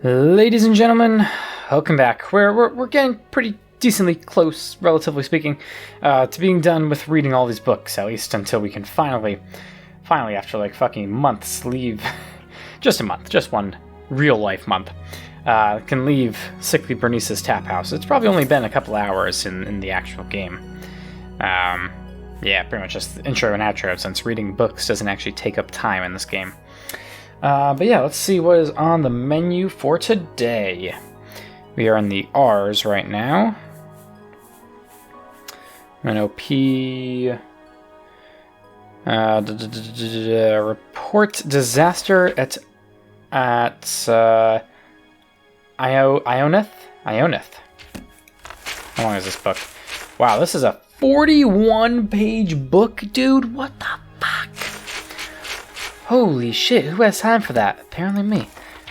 Ladies and gentlemen, welcome back. We're getting pretty decently close, relatively speaking, to being done with reading all these books, at least until we can finally, after like fucking months, leave, just a month, just one real-life month, can leave Sickly Bernice's tap house. It's probably only been a couple hours in the actual game. Yeah, pretty much just intro and outro, since reading books doesn't actually take up time in this game. But yeah, let's see what is on the menu for today. We are in the R's right now. NOP. Report disaster at Ionith? Ionith. How long is this book? Wow, this is a 41-page book, dude. What the fuck? Holy shit, who has time for that? Apparently me.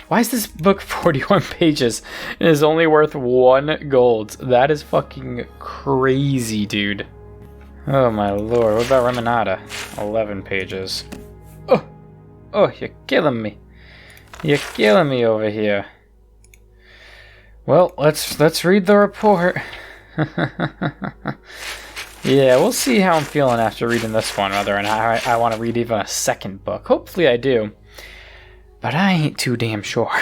Why is this book 41 pages and is only worth 1 gold? That is fucking crazy, dude. Oh my lord, what about Reminata? 11 pages. Oh, you're killing me. You're killing me over here. Well, let's read the report. Yeah, we'll see how I'm feeling after reading this one, whether or not I want to read even a second book. Hopefully I do. But I ain't too damn sure.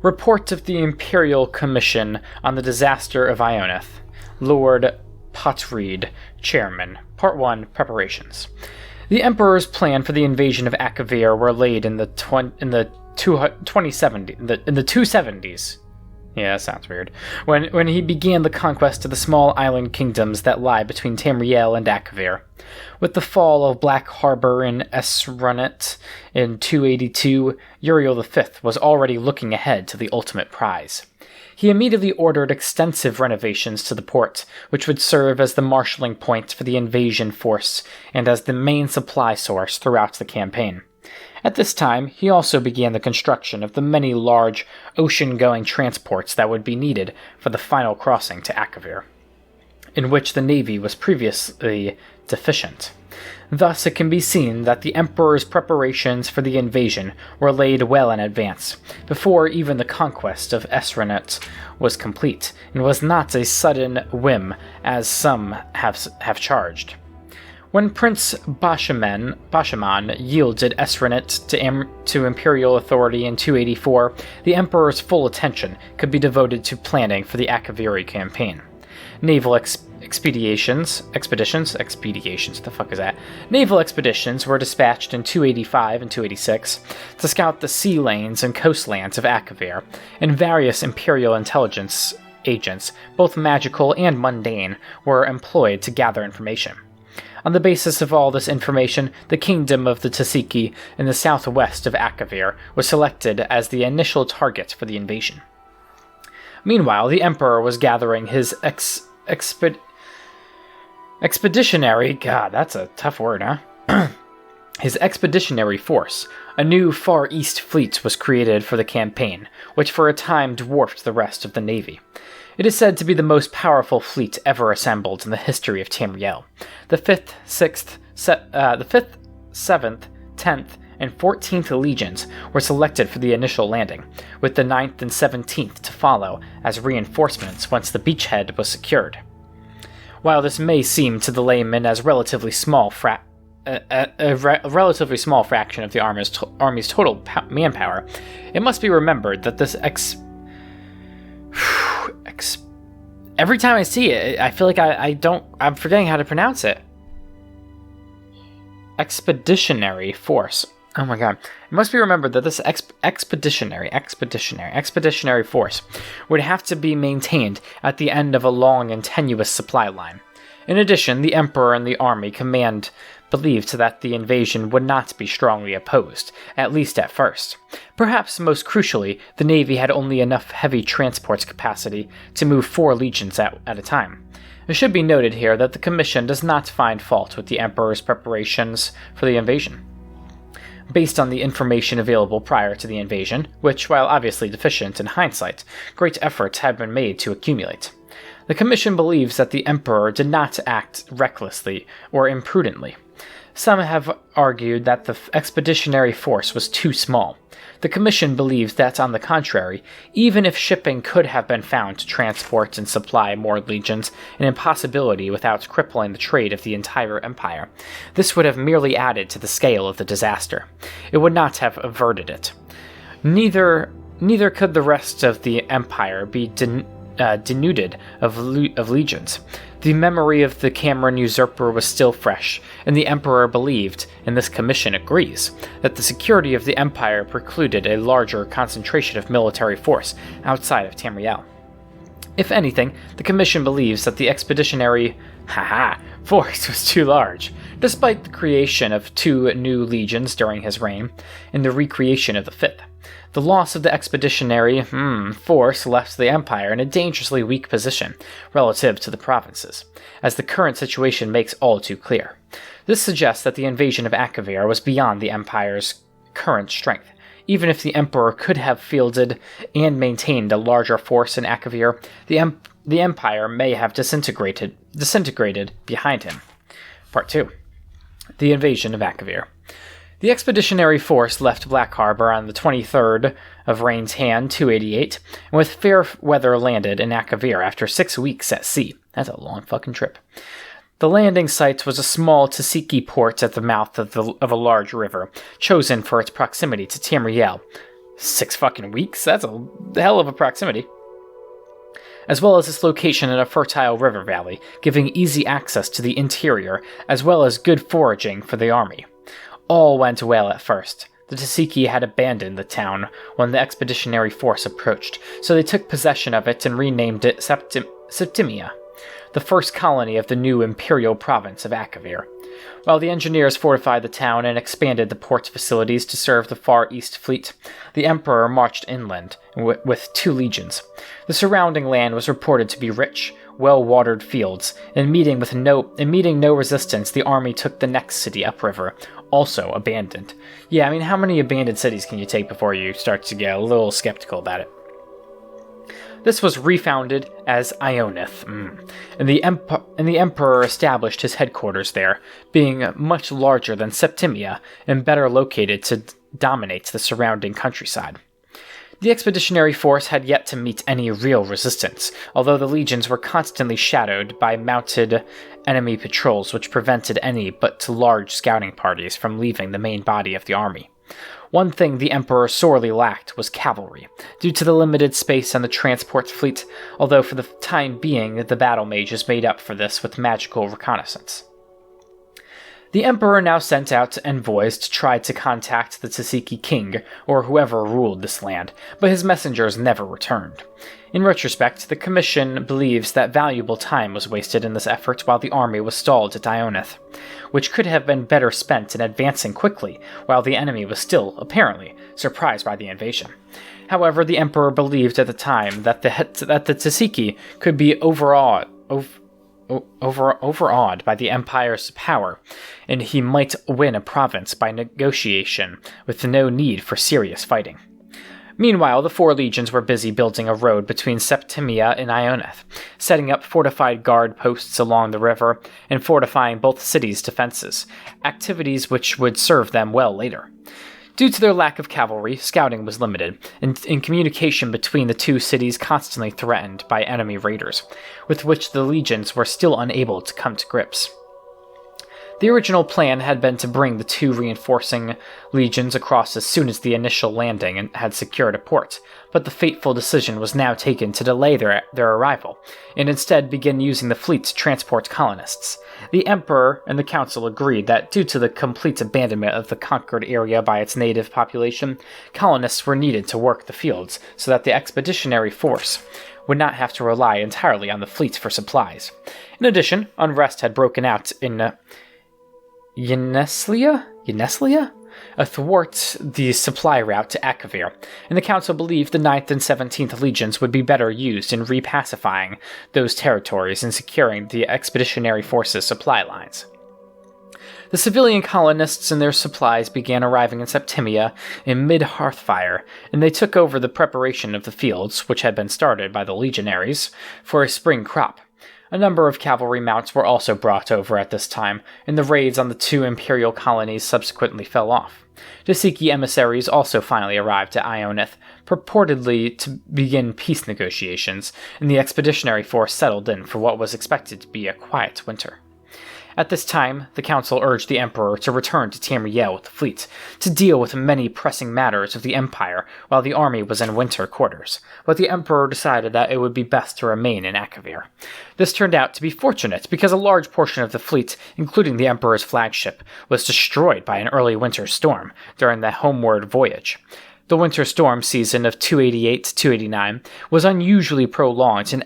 Report of the Imperial Commission on the Disaster of Ionith. Lord Potreed, Chairman. Part 1, Preparations. The Emperor's plan for the invasion of Akavir were laid in the 270s. Yeah, that sounds weird. When he began the conquest of the small island kingdoms that lie between Tamriel and Akavir. With the fall of Black Harbor in Esrunet in 282, Uriel V was already looking ahead to the ultimate prize. He immediately ordered extensive renovations to the port, which would serve as the marshalling point for the invasion force and as the main supply source throughout the campaign. At this time, he also began the construction of the many large ocean-going transports that would be needed for the final crossing to Akavir, in which the navy was previously deficient. Thus, it can be seen that the Emperor's preparations for the invasion were laid well in advance, before even the conquest of Esrunet was complete, and was not a sudden whim, as some have charged. When Prince Bashaman yielded Esrunet to Imperial authority in 284, the Emperor's full attention could be devoted to planning for the Akaviri campaign. Naval expeditions, what the fuck is that? Naval expeditions were dispatched in 285 and 286 to scout the sea lanes and coastlands of Akavir, and various Imperial intelligence agents, both magical and mundane, were employed to gather information. On the basis of all this information, the kingdom of the Tasiki in the southwest of Akavir was selected as the initial target for the invasion. Meanwhile, the Emperor was gathering his expeditionary... God, that's a tough word, huh? His expeditionary force. A new Far East fleet was created for the campaign, which for a time dwarfed the rest of the navy. It is said to be the most powerful fleet ever assembled in the history of Tamriel. The 5th, 7th, 10th, and 14th legions were selected for the initial landing, with the 9th and 17th to follow as reinforcements once the beachhead was secured. While this may seem to the layman as a relatively small fraction of the army's total manpower, it must be remembered that this every time I see it, I feel like I'm forgetting how to pronounce it. Expeditionary force. Oh my god. It must be remembered that this expeditionary force would have to be maintained at the end of a long and tenuous supply line. In addition, the Emperor and the army command believed that the invasion would not be strongly opposed, at least at first. Perhaps most crucially, the navy had only enough heavy transport capacity to move 4 legions at a time. It should be noted here that the Commission does not find fault with the Emperor's preparations for the invasion. Based on the information available prior to the invasion, which, while obviously deficient in hindsight, great efforts had been made to accumulate. The Commission believes that the Emperor did not act recklessly or imprudently. Some have argued that the expeditionary force was too small. The Commission believes that, on the contrary, even if shipping could have been found to transport and supply more legions, an impossibility without crippling the trade of the entire empire, this would have merely added to the scale of the disaster. It would not have averted it. Neither could the rest of the empire be denuded of legions. The memory of the Cameron usurper was still fresh, and the Emperor believed, and this commission agrees, that the security of the Empire precluded a larger concentration of military force outside of Tamriel. If anything, the commission believes that the expeditionary force was too large, despite the creation of 2 new legions during his reign, and the recreation of the 5th. The loss of the expeditionary force left the Empire in a dangerously weak position relative to the provinces, as the current situation makes all too clear. This suggests that the invasion of Akavir was beyond the Empire's current strength. Even if the Emperor could have fielded and maintained a larger force in Akavir, the Empire may have disintegrated behind him. Part 2. The invasion of Akavir. The expeditionary force left Black Harbor on the 23rd of Rain's Hand 288, and with fair weather landed in Akavir after 6 weeks at sea. That's a long fucking trip. The landing site was a small Tasiki port at the mouth of a large river, chosen for its proximity to Tamriel. 6 fucking weeks? That's a hell of a proximity. As well as its location in a fertile river valley, giving easy access to the interior, as well as good foraging for the army. All went well at first. The Tasiki had abandoned the town when the expeditionary force approached, so they took possession of it and renamed it Septimia, the first colony of the new imperial province of Akavir. While the engineers fortified the town and expanded the port's facilities to serve the Far East fleet, the Emperor marched inland with 2 legions. The surrounding land was reported to be rich, well-watered fields, and meeting no resistance, the army took the next city upriver, also abandoned. Yeah, I mean, how many abandoned cities can you take before you start to get a little skeptical about it? This was refounded as Ionith, and the Emperor established his headquarters there, being much larger than Septimia and better located to dominate the surrounding countryside. The expeditionary force had yet to meet any real resistance, although the legions were constantly shadowed by mounted enemy patrols which prevented any but large scouting parties from leaving the main body of the army. One thing the Emperor sorely lacked was cavalry, due to the limited space on the transport fleet, although for the time being the battle mages made up for this with magical reconnaissance. The Emperor now sent out envoys to try to contact the Tasiki king, or whoever ruled this land, but his messengers never returned. In retrospect, the Commission believes that valuable time was wasted in this effort while the army was stalled at Ionith, which could have been better spent in advancing quickly while the enemy was still, apparently, surprised by the invasion. However, the Emperor believed at the time that the Tasiki could be overawed by the Empire's power, and he might win a province by negotiation with no need for serious fighting. Meanwhile, the 4 legions were busy building a road between Septimia and Ionith, setting up fortified guard posts along the river, and fortifying both cities' defenses, activities which would serve them well later. Due to their lack of cavalry, scouting was limited, and communication between the 2 cities constantly threatened by enemy raiders, with which the legions were still unable to come to grips. The original plan had been to bring the 2 reinforcing legions across as soon as the initial landing had secured a port, but the fateful decision was now taken to delay their arrival, and instead begin using the fleet to transport colonists. The Emperor and the Council agreed that due to the complete abandonment of the conquered area by its native population, colonists were needed to work the fields so that the expeditionary force would not have to rely entirely on the fleet for supplies. In addition, unrest had broken out in Yeneslia? Athwart the supply route to Akavir, and the Council believed the 9th and 17th Legions would be better used in repacifying those territories and securing the expeditionary forces' supply lines. The civilian colonists and their supplies began arriving in Septimia in mid-Hearthfire, and they took over the preparation of the fields, which had been started by the legionaries, for a spring crop. A number of cavalry mounts were also brought over at this time, and the raids on the 2 imperial colonies subsequently fell off. Tasiki emissaries also finally arrived at Ionith, purportedly to begin peace negotiations, and the expeditionary force settled in for what was expected to be a quiet winter. At this time, the council urged the emperor to return to Tamriel with the fleet, to deal with many pressing matters of the empire while the army was in winter quarters, but the emperor decided that it would be best to remain in Akavir. This turned out to be fortunate because a large portion of the fleet, including the emperor's flagship, was destroyed by an early winter storm during the homeward voyage. The winter storm season of 288-289 was unusually prolonged and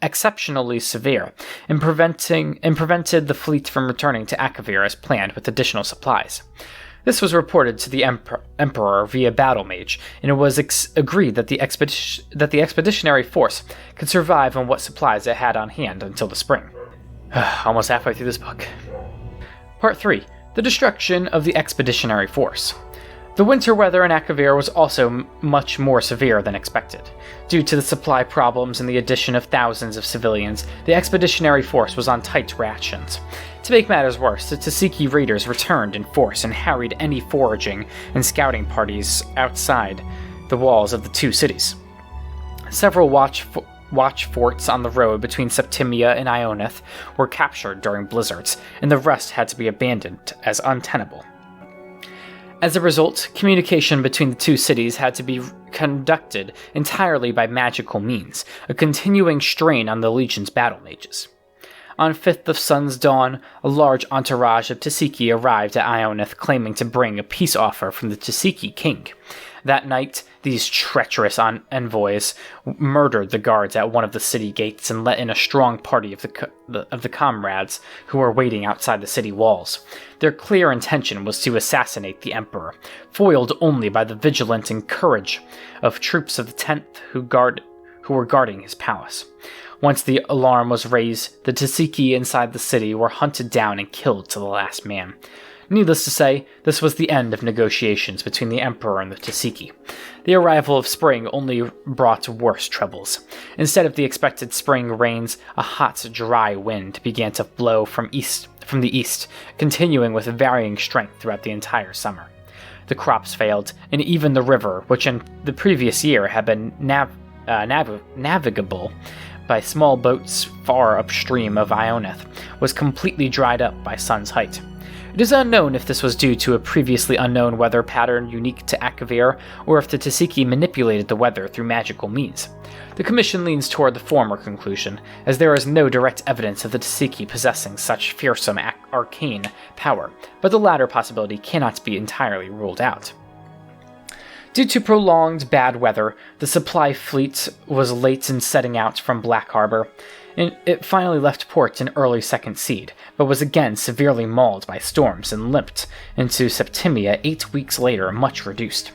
exceptionally severe, and prevented the fleet from returning to Akavir as planned with additional supplies. This was reported to the emperor via battle mage, and it was agreed that the expeditionary force could survive on what supplies it had on hand until the spring. Almost halfway through this book. Part 3. The destruction of the expeditionary force. The winter weather in Akavir was also much more severe than expected. Due to the supply problems and the addition of thousands of civilians, the expeditionary force was on tight rations. To make matters worse, the Tasiki raiders returned in force and harried any foraging and scouting parties outside the walls of the two cities. Several watch forts on the road between Septimia and Ionith were captured during blizzards, and the rest had to be abandoned as untenable. As a result, communication between the two cities had to be conducted entirely by magical means, a continuing strain on the Legion's battle mages. On 5th of Sun's dawn, a large entourage of Tasiki arrived at Ionith claiming to bring a peace offer from the Tasiki king. That night, these treacherous envoys murdered the guards at one of the city gates and let in a strong party of the comrades who were waiting outside the city walls. Their clear intention was to assassinate the emperor, foiled only by the vigilance and courage of troops of the 10th who were guarding his palace. Once the alarm was raised, the Tasiki inside the city were hunted down and killed to the last man. Needless to say, this was the end of negotiations between the Emperor and the Tasiki. The arrival of spring only brought worse troubles. Instead of the expected spring rains, a hot, dry wind began to blow from the east, continuing with varying strength throughout the entire summer. The crops failed, and even the river, which in the previous year had been navigable by small boats far upstream of Ionith, was completely dried up by sun's height. It is unknown if this was due to a previously unknown weather pattern unique to Akavir, or if the Tasiki manipulated the weather through magical means. The Commission leans toward the former conclusion, as there is no direct evidence of the Tasiki possessing such fearsome arcane power, but the latter possibility cannot be entirely ruled out. Due to prolonged bad weather, the supply fleet was late in setting out from Black Harbor, and it finally left port in early Second Seed, but was again severely mauled by storms and limped into Septimia 8 weeks later, much reduced.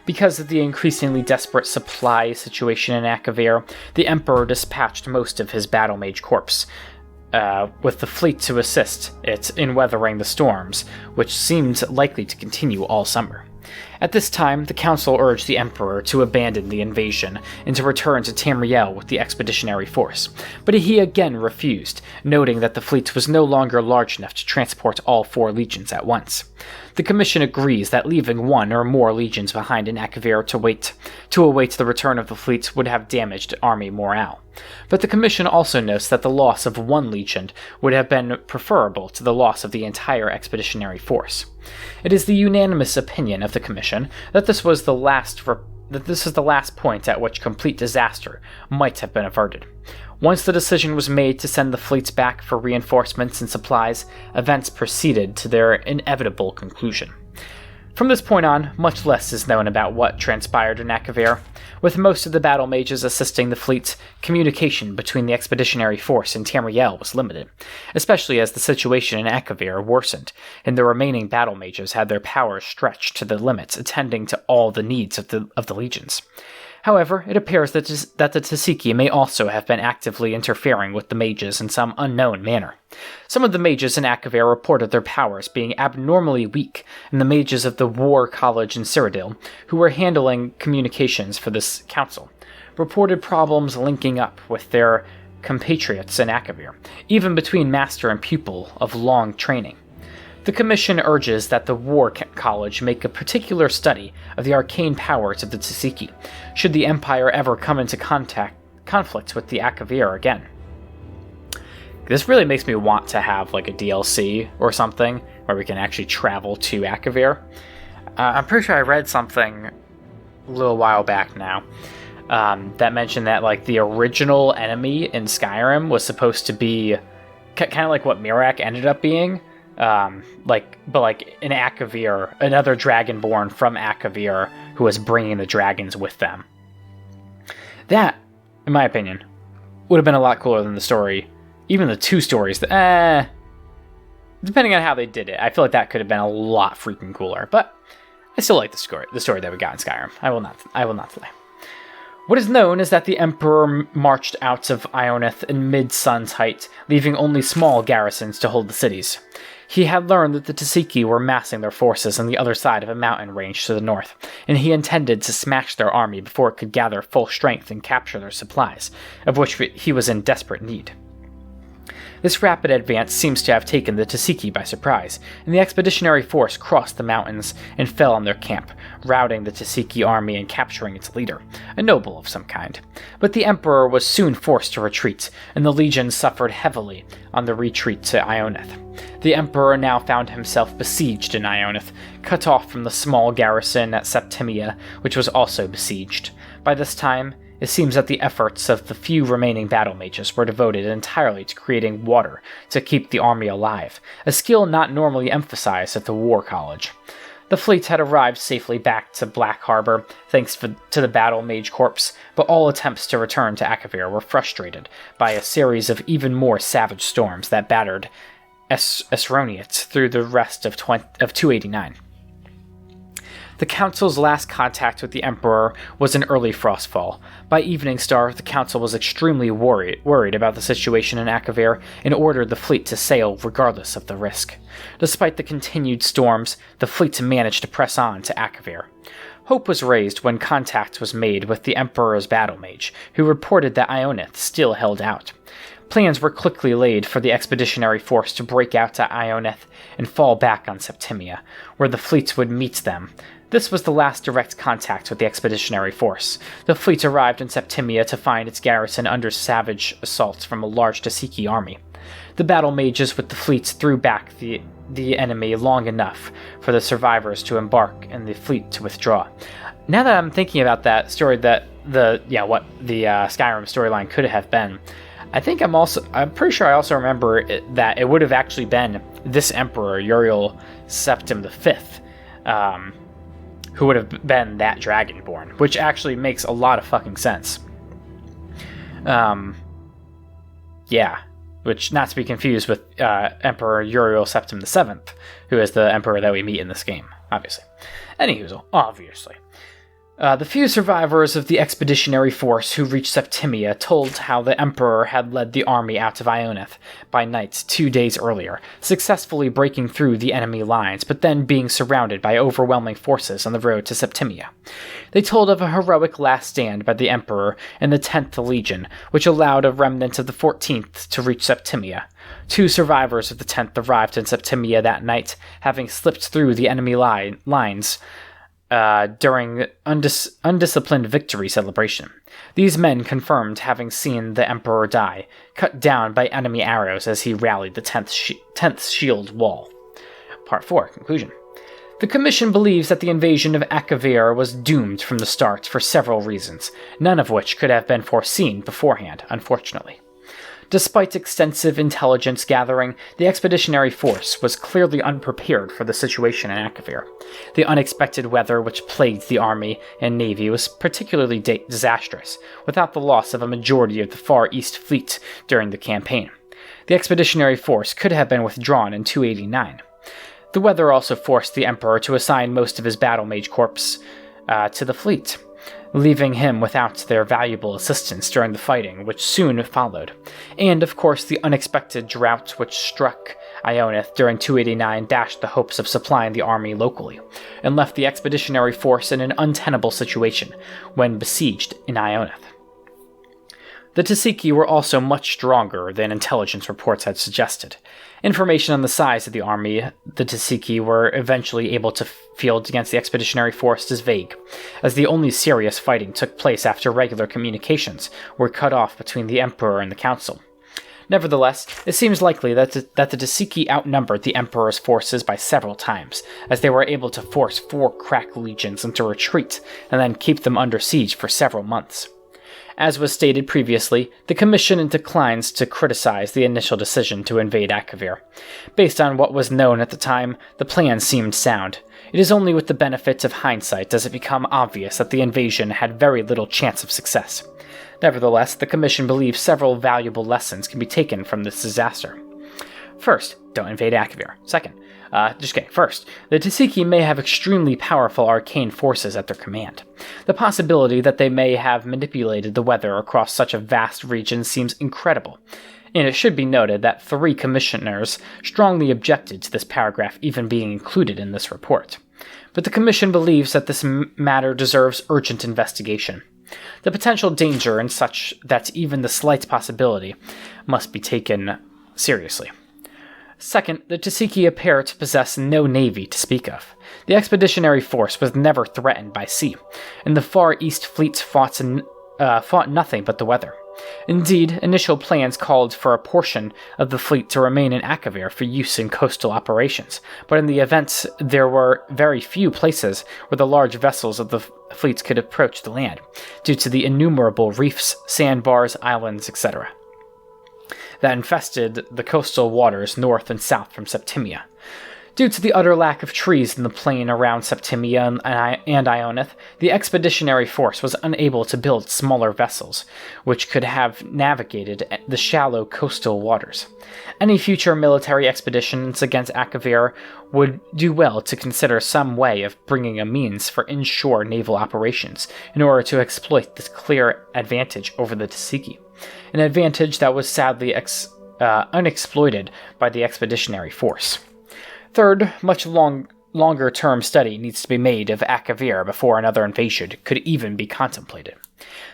Because of the increasingly desperate supply situation in Akavir, the Emperor dispatched most of his battle mage corps, with the fleet to assist it in weathering the storms, which seemed likely to continue all summer. At this time, the council urged the emperor to abandon the invasion and to return to Tamriel with the expeditionary force, but he again refused, noting that the fleet was no longer large enough to transport all 4 legions at once. The Commission agrees that leaving 1 or more legions behind in Akavir to await the return of the fleet would have damaged army morale. But the Commission also notes that the loss of 1 legion would have been preferable to the loss of the entire expeditionary force. It is the unanimous opinion of the Commission that this was the last point at which complete disaster might have been averted. Once the decision was made to send the fleets back for reinforcements and supplies, events proceeded to their inevitable conclusion. From this point on, much less is known about what transpired in Akavir. With most of the battle mages assisting the fleet, communication between the expeditionary force and Tamriel was limited, especially as the situation in Akavir worsened, and the remaining battle mages had their powers stretched to the limits, attending to all the needs of the legions. However, it appears that the Tasiki may also have been actively interfering with the mages in some unknown manner. Some of the mages in Akavir reported their powers being abnormally weak, and the mages of the War College in Cyrodiil, who were handling communications for this council, reported problems linking up with their compatriots in Akavir, even between master and pupil of long training. The Commission urges that the War College make a particular study of the arcane powers of the Tsiki, should the Empire ever come into conflict with the Akavir again. This really makes me want to have like a DLC or something where we can actually travel to Akavir. I'm pretty sure I read something a little while back now that mentioned that like the original enemy in Skyrim was supposed to be kind of like what Miraak ended up being, but in Akavir, another dragonborn from Akavir who was bringing the dragons with them. That, in my opinion, would have been a lot cooler than the story. Even the two stories, depending on how they did it, I feel like that could have been a lot freaking cooler. But I still like the story that we got in Skyrim. I will not lie. What is known is that the Emperor marched out of Ionith in mid-sun's height, leaving only small garrisons to hold the cities. He had learned that the Tsiki were massing their forces on the other side of a mountain range to the north, and he intended to smash their army before it could gather full strength and capture their supplies, of which he was in desperate need. This rapid advance seems to have taken the Tsiki by surprise, and the expeditionary force crossed the mountains and fell on their camp, routing the Tsiki army and capturing its leader, a noble of some kind. But the Emperor was soon forced to retreat, and the legion suffered heavily on the retreat to Ionith. The Emperor now found himself besieged in Ionith, cut off from the small garrison at Septimia, which was also besieged. By this time, it seems that the efforts of the few remaining battle mages were devoted entirely to creating water to keep the army alive, a skill not normally emphasized at the War College. The fleet had arrived safely back to Black Harbor, thanks to the Battle Mage Corps, but all attempts to return to Akavir were frustrated by a series of even more savage storms that battered Esroniets through the rest of 289. The Council's last contact with the Emperor was an early frostfall. By Evening Star, the Council was extremely worried about the situation in Akavir and ordered the fleet to sail regardless of the risk. Despite the continued storms, the fleet managed to press on to Akavir. Hope was raised when contact was made with the Emperor's battle mage, who reported that Ionith still held out. Plans were quickly laid for the expeditionary force to break out to Ionith and fall back on Septimia, where the fleet would meet them. This was the last direct contact with the expeditionary force. The fleet arrived in Septimia to find its garrison under savage assault from a large Tsiki army. The battle mages with the fleet threw back the enemy long enough for the survivors to embark and the fleet to withdraw. Now that I'm thinking about that story, what the Skyrim storyline could have been, I'm pretty sure I also remember that it would have actually been this Emperor, Uriel Septim V, who would have been that Dragonborn, which actually makes a lot of fucking sense. Which, not to be confused with Emperor Uriel Septim VII, who is the Emperor that we meet in this game, obviously. Anywho, obviously. The few survivors of the expeditionary force who reached Septimia told how the Emperor had led the army out of Ionith by night 2 days earlier, successfully breaking through the enemy lines, but then being surrounded by overwhelming forces on the road to Septimia. They told of a heroic last stand by the Emperor and the 10th Legion, which allowed a remnant of the 14th to reach Septimia. 2 survivors of the 10th arrived in Septimia that night, having slipped through the enemy lines during undisciplined victory celebration. These men confirmed having seen the Emperor die, cut down by enemy arrows as he rallied the 10th shield wall. Part 4, Conclusion. The Commission believes that the invasion of Akavir was doomed from the start for several reasons, none of which could have been foreseen beforehand, unfortunately. Despite extensive intelligence gathering, the expeditionary force was clearly unprepared for the situation in Akavir. The unexpected weather which plagued the army and navy was particularly disastrous, without the loss of a majority of the Far East fleet during the campaign. The expeditionary force could have been withdrawn in 289. The weather also forced the Emperor to assign most of his battle mage corps to the fleet, leaving him without their valuable assistance during the fighting, which soon followed. And, of course, the unexpected drought which struck Ionith during 289 dashed the hopes of supplying the army locally, and left the expeditionary force in an untenable situation when besieged in Ionith. The Tasiki were also much stronger than intelligence reports had suggested. Information on the size of the army the Tasiki were eventually able to field against the expeditionary force is vague, as the only serious fighting took place after regular communications were cut off between the Emperor and the Council. Nevertheless, it seems likely that the Tasiki outnumbered the Emperor's forces by several times, as they were able to force 4 crack legions into retreat and then keep them under siege for several months. As was stated previously, the Commission declines to criticize the initial decision to invade Akavir. Based on what was known at the time, the plan seemed sound. It is only with the benefit of hindsight does it become obvious that the invasion had very little chance of success. Nevertheless, the Commission believes several valuable lessons can be taken from this disaster. First, don't invade Akavir. Second, First, the Tasiki may have extremely powerful arcane forces at their command. The possibility that they may have manipulated the weather across such a vast region seems incredible, and it should be noted that 3 commissioners strongly objected to this paragraph even being included in this report. But the Commission believes that this matter deserves urgent investigation. The potential danger is such that even the slight possibility must be taken seriously. Second, the Tasiki appear to possess no navy to speak of. The expeditionary force was never threatened by sea, and the Far East fleets fought nothing but the weather. Indeed, initial plans called for a portion of the fleet to remain in Akavir for use in coastal operations, but in the event there were very few places where the large vessels of the fleets could approach the land, due to the innumerable reefs, sandbars, islands, etc. that infested the coastal waters north and south from Septimia. Due to the utter lack of trees in the plain around Septimia and Ionith, the expeditionary force was unable to build smaller vessels, which could have navigated the shallow coastal waters. Any future military expeditions against Akavir would do well to consider some way of bringing a means for inshore naval operations in order to exploit this clear advantage over the Tasiki, an advantage that was sadly unexploited by the expeditionary force. Third, much longer-term study needs to be made of Akavir before another invasion could even be contemplated.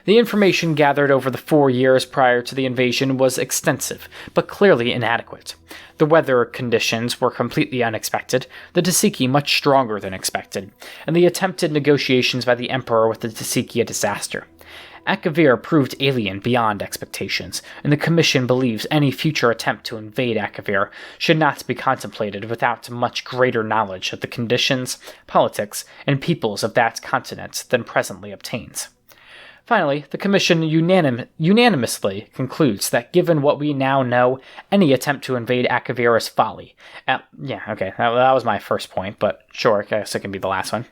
The information gathered over the 4 years prior to the invasion was extensive, but clearly inadequate. The weather conditions were completely unexpected, the Tasiki much stronger than expected, and the attempted negotiations by the Emperor with the Tasiki a disaster. Akavir proved alien beyond expectations, and the Commission believes any future attempt to invade Akavir should not be contemplated without much greater knowledge of the conditions, politics, and peoples of that continent than presently obtains. Finally, the Commission unanimously concludes that given what we now know, any attempt to invade Akavir is folly. That was my first point, but sure, I guess it can be the last one.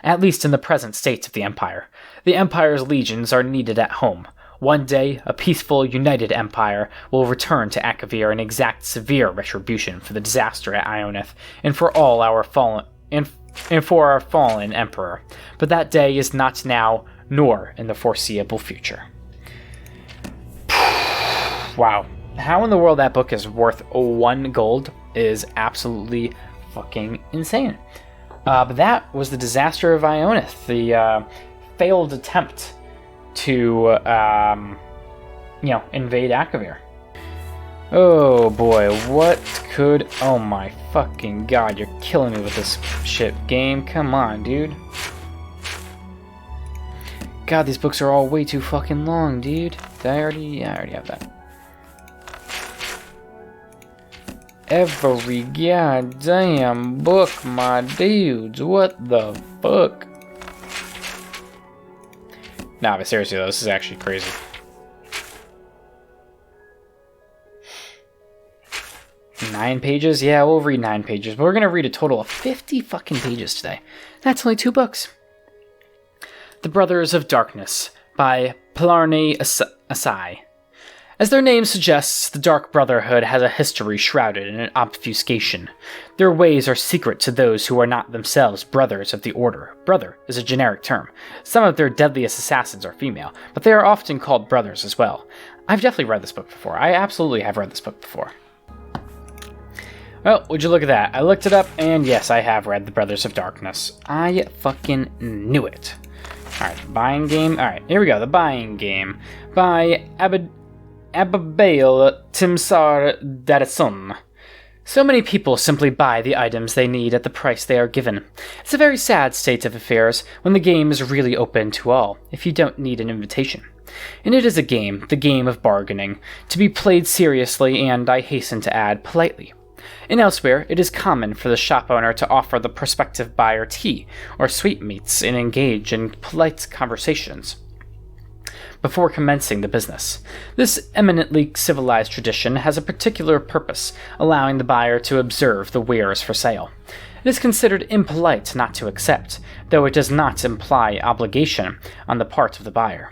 At least in the present state of the Empire. The Empire's legions are needed at home. One day, a peaceful, united Empire will return to Akavir and exact severe retribution for the disaster at Ionith and for all our fallen Emperor. But that day is not now, nor in the foreseeable future. Wow. How in the world that book is worth 1 gold is absolutely fucking insane. But that was the disaster of Ionith, the failed attempt to, invade Akavir. Oh boy, oh my fucking god, you're killing me with this shit game. Come on, dude. God, these books are all way too fucking long, dude. I already have that. Every goddamn book, my dudes. What the fuck? Nah, but seriously though, this is actually crazy. Nine pages? Yeah, we'll read 9 pages, but we're gonna read a total of 50 fucking pages today. That's only 2 books. The Brothers of Darkness by Plarney Asai. As their name suggests, the Dark Brotherhood has a history shrouded in obfuscation. Their ways are secret to those who are not themselves brothers of the Order. Brother is a generic term. Some of their deadliest assassins are female, but they are often called brothers as well. I've definitely read this book before. I absolutely have read this book before. Well, would you look at that? I looked it up, and yes, I have read The Brothers of Darkness. I fucking knew it. Alright, buying game. Alright, here we go. The buying game by Abigail Timsar Dadasun. So many people simply buy the items they need at the price they are given. It's a very sad state of affairs when the game is really open to all, if you don't need an invitation. And it is a game, the game of bargaining, to be played seriously and, I hasten to add, politely. And elsewhere, it is common for the shop owner to offer the prospective buyer tea or sweetmeats and engage in polite conversations before commencing the business. This eminently civilized tradition has a particular purpose, allowing the buyer to observe the wares for sale. It is considered impolite not to accept, though it does not imply obligation on the part of the buyer.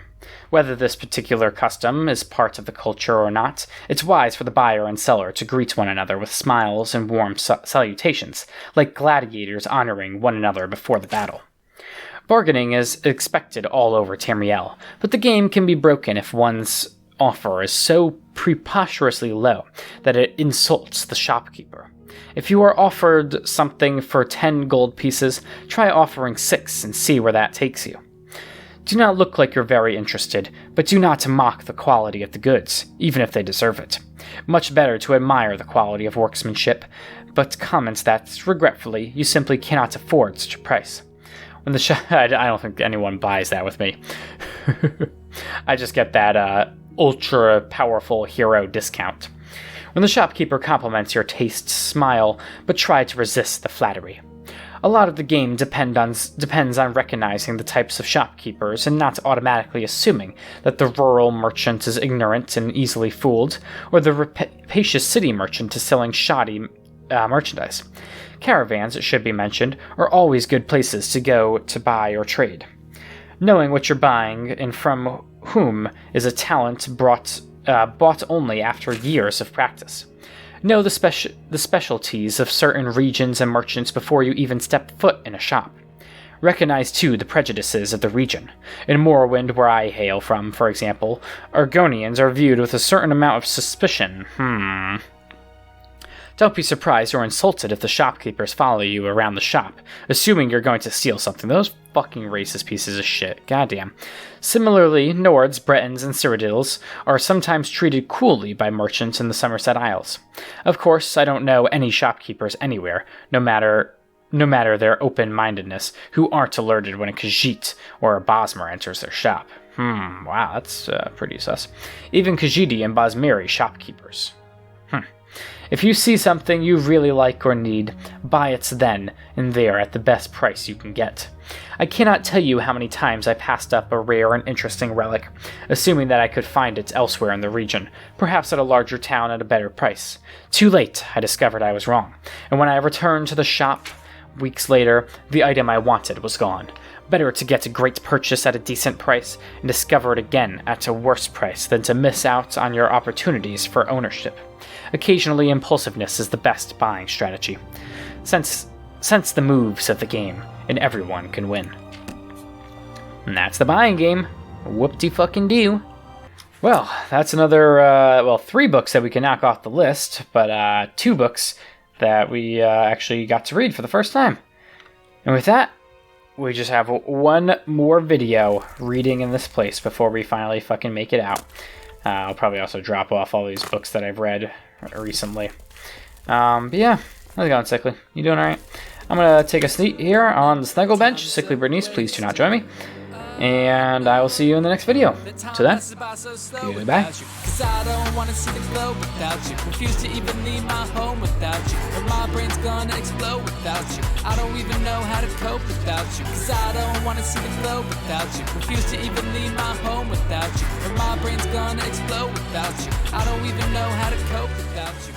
Whether this particular custom is part of the culture or not, it's wise for the buyer and seller to greet one another with smiles and warm salutations, like gladiators honoring one another before the battle. Bargaining is expected all over Tamriel, but the game can be broken if one's offer is so preposterously low that it insults the shopkeeper. If you are offered something for 10 gold pieces, try offering 6 and see where that takes you. Do not look like you're very interested, but do not mock the quality of the goods, even if they deserve it. Much better to admire the quality of workmanship, but comment that, regretfully, you simply cannot afford such a price. When the I don't think anyone buys that with me. I just get that ultra powerful hero discount. When the shopkeeper compliments your taste, smile, but try to resist the flattery. A lot of the game depends on recognizing the types of shopkeepers and not automatically assuming that the rural merchant is ignorant and easily fooled, or the rapacious city merchant is selling shoddy merchandise. Caravans, it should be mentioned, are always good places to go to buy or trade. Knowing what you're buying and from whom is a talent bought only after years of practice. Know the specialties of certain regions and merchants before you even step foot in a shop. Recognize, too, the prejudices of the region. In Morrowind, where I hail from, for example, Argonians are viewed with a certain amount of suspicion. Don't be surprised or insulted if the shopkeepers follow you around the shop, assuming you're going to steal something. Those fucking racist pieces of shit. Goddamn. Similarly, Nords, Bretons, and Cyrodiils are sometimes treated coolly by merchants in the Somerset Isles. Of course, I don't know any shopkeepers anywhere, no matter their open-mindedness, who aren't alerted when a Khajiit or a Bosmer enters their shop. Wow, that's pretty sus. Even Khajiiti and Bosmiri shopkeepers. If you see something you really like or need, buy it then and there at the best price you can get. I cannot tell you how many times I passed up a rare and interesting relic, assuming that I could find it elsewhere in the region, perhaps at a larger town at a better price. Too late, I discovered I was wrong, and when I returned to the shop weeks later, the item I wanted was gone. Better to get a great purchase at a decent price and discover it again at a worse price than to miss out on your opportunities for ownership. Occasionally, impulsiveness is the best buying strategy. Sense the moves of the game, and everyone can win. And that's the buying game. Whoop-de-fucking-do. Well, that's another, 3 books that we can knock off the list, but 2 books that we actually got to read for the first time. And with that, we just have one more video reading in this place before we finally fucking make it out. I'll probably also drop off all these books that I've read recently. But yeah, how's it going, Sickly? You doing alright? I'm gonna take a seat here on the snuggle bench. Sickly Bernice, please do not join me. And I will see you in the next video. Till then, goodbye. Cause I don't wanna see the glow without you. Refuse to even leave my home without you. Or my brain's gonna explode without you. I don't even know how to cope without you. Cause I don't wanna see the glow without you. Refuse to even leave my home without you. Or my brain's gonna explode without you. I don't even know how to cope without you.